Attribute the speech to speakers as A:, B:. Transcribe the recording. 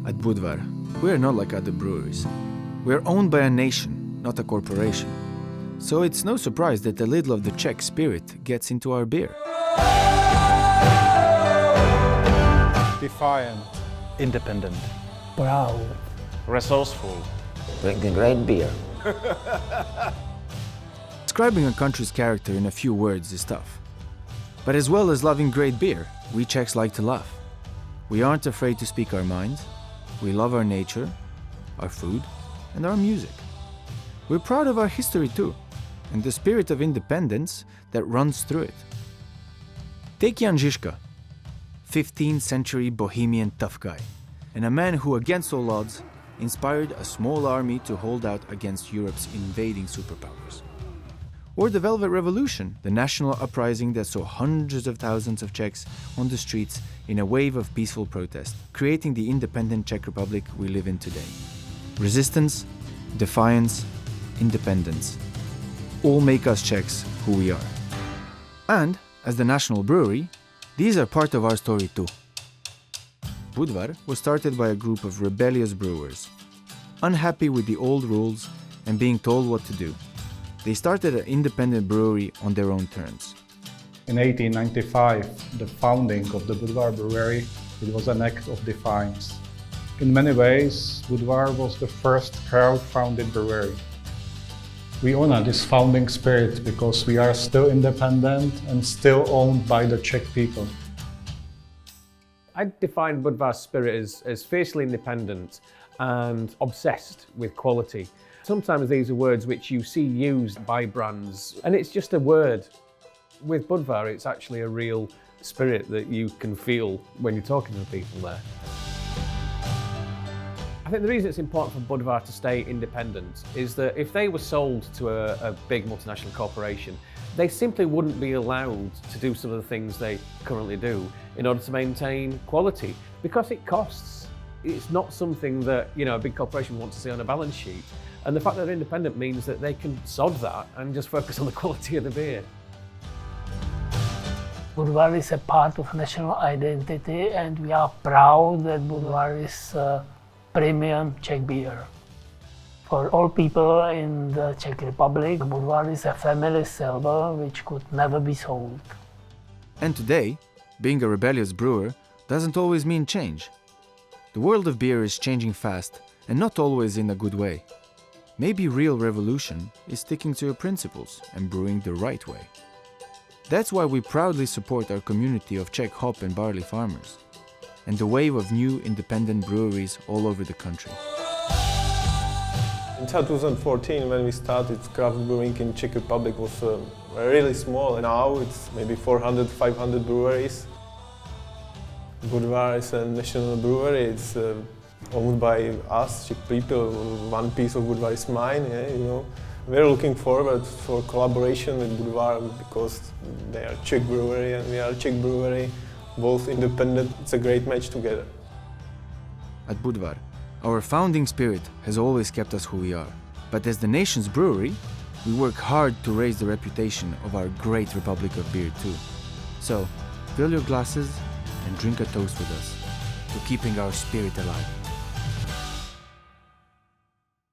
A: At Bu드바르, we are not like other breweries. We are owned by a nation, not a corporation. So it's no surprise that a little of the Czech spirit gets into our beer.
B: Defiant.
C: Independent.
D: Proud.
C: Resourceful.
E: Drinking great beer.
A: Describing a country's character in a few words is tough. But as well as loving great beer, we Czechs like to laugh. We aren't afraid to speak our minds. We love our nature, our food, and our music. We're proud of our history too, and the spirit of independence that runs through it. Take Jan Žižka, 15th century Bohemian tough guy, and a man who, against all odds, inspired a small army to hold out against Europe's invading superpowers. Or the Velvet Revolution, the national uprising that saw hundreds of thousands of Czechs on the streets in a wave of peaceful protest, creating the independent Czech Republic we live in today. Resistance, defiance, independence, all make us Czechs who we are. And, as the national brewery, these are part of our story too. Budybar was started by a group of rebellious brewers, unhappy with the old rules and being told what to do. They started an independent brewery on their own terms.
B: In 1895, the founding of the Bu드baru brewery, it was an act of defiance. In many ways, Budybar was the first crowd-founded brewery. We honor this founding spirit because we are still independent and still owned by the Czech people.
F: I define Budvar's spirit as fiercely independent and obsessed with quality. Sometimes these are words which you see used by brands, and it's just a word. With Budvar, it's actually a real spirit that you can feel when you're talking to the people there. I think the reason it's important for Budvar to stay independent is that if they were sold to a big multinational corporation, they simply wouldn't be allowed to do some of the things they currently do in order to maintain quality, because it costs. It's not something that, a big corporation wants to see on a balance sheet. And the fact that they're independent means that they can sod that and just focus on the quality of the beer.
D: Budvar is a part of national identity, and we are proud that Budvar is premium Czech beer. For all people in the Czech Republic, Budvar is a family silver which could never be sold.
A: And today, being a rebellious brewer doesn't always mean change. The world of beer is changing fast, and not always in a good way. Maybe real revolution is sticking to your principles and brewing the right way. That's why we proudly support our community of Czech hop and barley farmers, and the wave of new independent breweries all over the country.
G: In 2014, when we started, craft brewing in Czech Republic was really small. Now it's maybe 400, 500 breweries. Budvar is a national brewery. It's owned by us, Czech people. One piece of Budvar is mine. We're looking forward for collaboration with Budvar because they are Czech brewery and we are Czech brewery, both independent. It's a great match together.
A: At Budvar, our founding spirit has always kept us who we are. But as the nation's brewery, we work hard to raise the reputation of our great Republic of Beer too. So, fill your glasses and drink a toast with us to keeping our spirit alive.